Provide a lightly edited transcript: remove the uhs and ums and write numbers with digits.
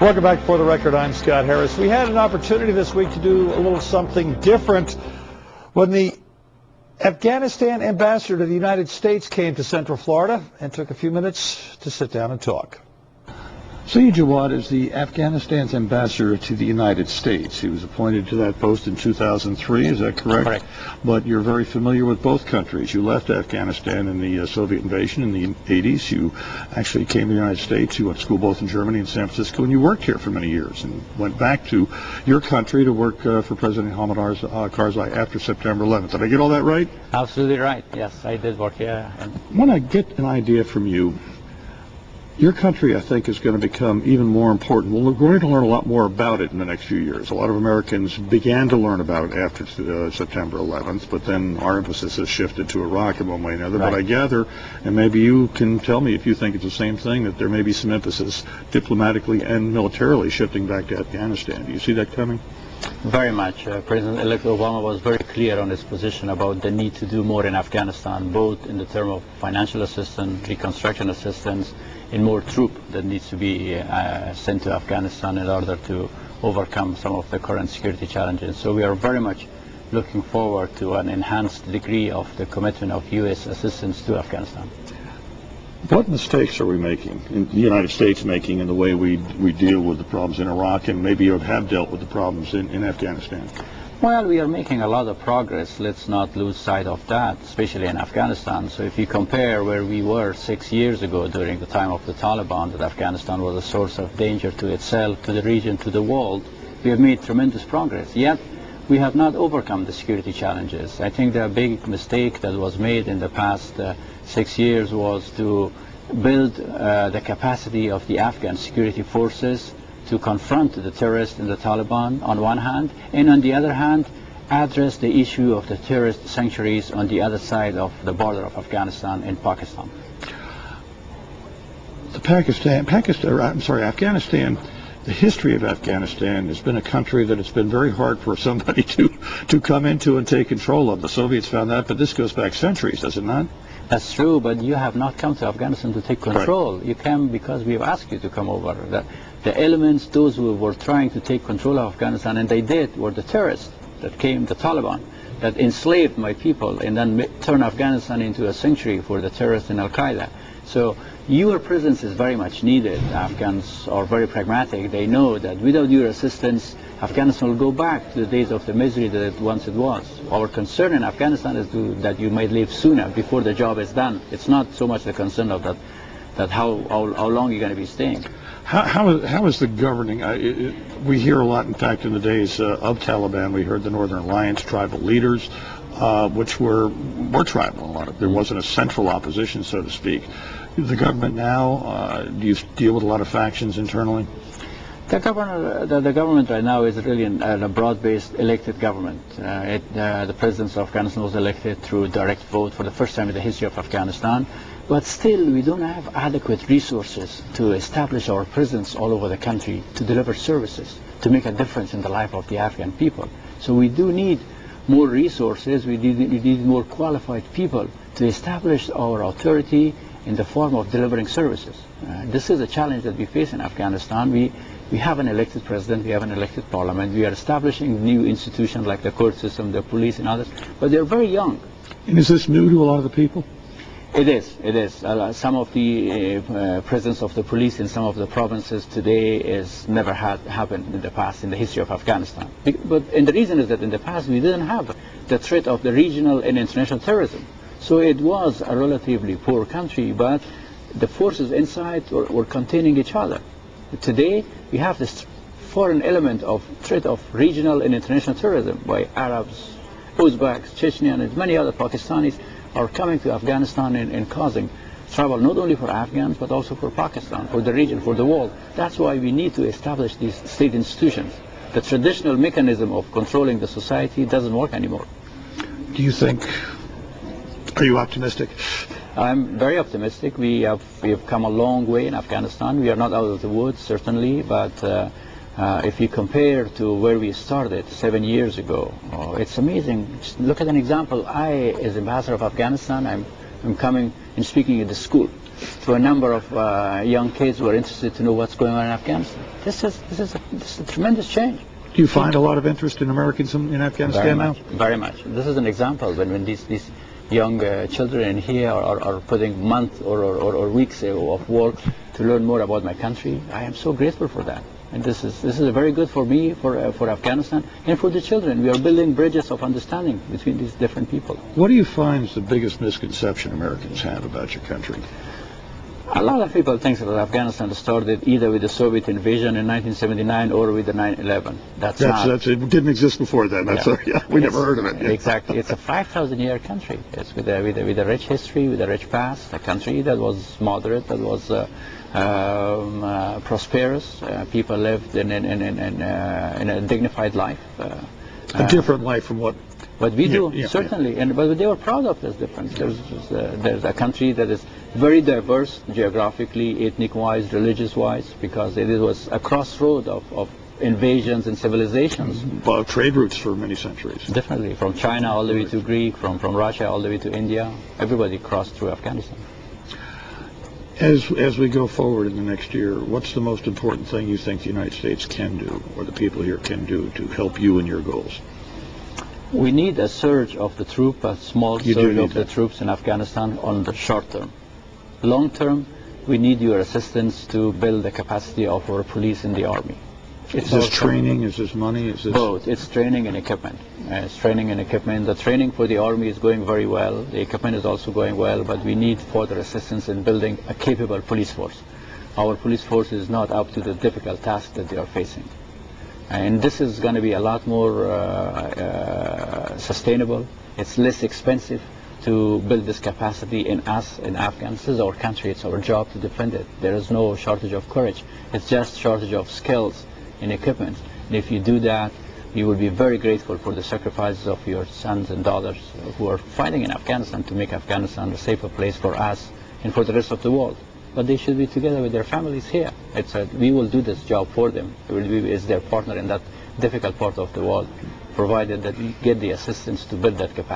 Welcome back to For the Record. I'm Scott Harris. We had an opportunity this week to do a little something different when the Afghanistan ambassador to the United States came to Central Florida and took a few minutes to sit down and talk. So Jawad is the Afghanistan's ambassador to the United States. He was appointed to that post in 2003, is that correct? Correct. But you're very familiar with both countries. You left Afghanistan in the Soviet invasion in the 80s. You actually came to the United States. You went to school both in Germany and San Francisco, and you worked here for many years and went back to your country to work for President Hamid Karzai after September 11th. Did I get all that right? Absolutely right. Yes, I did work here. I want to get an idea from you. Your country, I think, is going to become even more important. Well, we're going to learn a lot more about it in the next few years. A lot of Americans began to learn about it after September 11th, but then our emphasis has shifted to Iraq in one way or another. Right. But I gather, and maybe you can tell me if you think it's the same thing, that there may be some emphasis diplomatically and militarily shifting back to Afghanistan. Do you see that coming? Very much. President-elect Obama was very clear on his position about the need to do more in Afghanistan, both in the term of financial assistance, reconstruction assistance, and more troop that needs to be sent to Afghanistan in order to overcome some of the current security challenges. So we are very much looking forward to an enhanced degree of the commitment of U.S. assistance to Afghanistan. What mistakes are we making, in the United States making, in the way we deal with the problems in Iraq and maybe have dealt with the problems in Afghanistan? Well, we are making a lot of progress. Let's not lose sight of that, especially in Afghanistan. So if you compare where we were 6 years ago during the time of the Taliban, that Afghanistan was a source of danger to itself, to the region, to the world, we have made tremendous progress. Yet, we have not overcome the security challenges. I think the big mistake that was made in the past 6 years was to build the capacity of the Afghan security forces to confront the terrorists and the Taliban on one hand, and on the other hand, address the issue of the terrorist sanctuaries on the other side of the border of Afghanistan and Pakistan. Afghanistan, the history of Afghanistan has been a country that it's been very hard for somebody to come into and take control of. The Soviets found that, but this goes back centuries, does it not? That's true, but you have not come to Afghanistan to take control. Right. You came because we have asked you to come over. The elements, those who were trying to take control of Afghanistan, and they did, were the terrorists that came, the Taliban, that enslaved my people and then turned Afghanistan into a sanctuary for the terrorists and Al-Qaeda. So your presence is very much needed. Afghans are very pragmatic. They know that without your assistance, Afghanistan will go back to the days of the misery that it once it was. Our concern in Afghanistan is that you might leave sooner, before the job is done. It's not so much the concern of that how long you're going to be staying. How is the governing? We hear a lot, in fact, in the days of Taliban, we heard the Northern Alliance tribal leaders, which were tribal a lot of. There wasn't a central opposition, so to speak. The government now, do you deal with a lot of factions internally? The government right now is really a broad-based elected government. The president of Afghanistan was elected through direct vote for the first time in the history of Afghanistan. But still, we don't have adequate resources to establish our presence all over the country, to deliver services, to make a difference in the life of the Afghan people. So we do need more resources, we need more qualified people to establish our authority in the form of delivering services. This is a challenge that we face in Afghanistan. We have an elected president, we have an elected parliament, we are establishing new institutions like the court system, the police and others, but they're very young. And is this new to a lot of the people? It is. Some of the presence of the police in some of the provinces today is never had happened in the past in the history of Afghanistan. And the reason is that in the past we didn't have the threat of the regional and international terrorism. So it was a relatively poor country, but the forces inside were containing each other. Today we have this foreign element of threat of regional and international terrorism by Arabs, Uzbeks, Chechens, and many other Pakistanis are coming to Afghanistan and causing trouble not only for Afghans but also for Pakistan, for the region, for the world. That's why we need to establish these state institutions. The traditional mechanism of controlling the society doesn't work anymore. Do you think, are you optimistic? I'm very optimistic. We have come a long way in Afghanistan. We are not out of the woods, certainly, but if you compare to where we started 7 years ago, it's amazing. Just look at an example. I, as ambassador of Afghanistan, I'm coming and speaking at the school. to a number of young kids who are interested to know what's going on in Afghanistan. This is a tremendous change. Do you find a lot of interest in Americans in Afghanistan now? Very much. This is an example when these young children in here are putting months or weeks of work to learn more about my country. I am so grateful for that. And this is very good for me, for Afghanistan, and for the children. We are building bridges of understanding between these different people. What do you find is the biggest misconception Americans have about your country? A lot of people think that Afghanistan started either with the Soviet invasion in 1979 or with the 9/11. That's it didn't exist before then. We never heard of it. Yeah. Exactly. It's a 5,000-year country. It's with a rich history, with a rich past. A country that was moderate, that was prosperous. People lived in a dignified life. A different life from what we do, certainly. Yeah. But they were proud of this difference. There's a country that is very diverse geographically, ethnic-wise, religious-wise, because it was a crossroad of invasions and civilizations. Trade routes for many centuries. Definitely. From China all the way to Greek, from Russia all the way to India. Everybody crossed through Afghanistan. As we go forward in the next year, what's the most important thing you think the United States can do, or the people here can do, to help you in your goals? We need a surge of the troops, a small surge of the troops in Afghanistan on the short term. Long term, we need your assistance to build the capacity of our police and the army. Is this training? Is this money? Is this both? It's training and equipment. It's training and equipment. The training for the army is going very well. The equipment is also going well, but we need further assistance in building a capable police force. Our police force is not up to the difficult task that they are facing. And this is going to be a lot more sustainable. It's less expensive to build this capacity in us, in Afghan. This is our country. It's our job to defend it. There is no shortage of courage. It's just shortage of skills and equipment. And if you do that, you will be very grateful for the sacrifices of your sons and daughters who are fighting in Afghanistan to make Afghanistan a safer place for us and for the rest of the world. But they should be together with their families here. We will do this job for them. We will be as their partner in that difficult part of the world, provided that we get the assistance to build that capacity.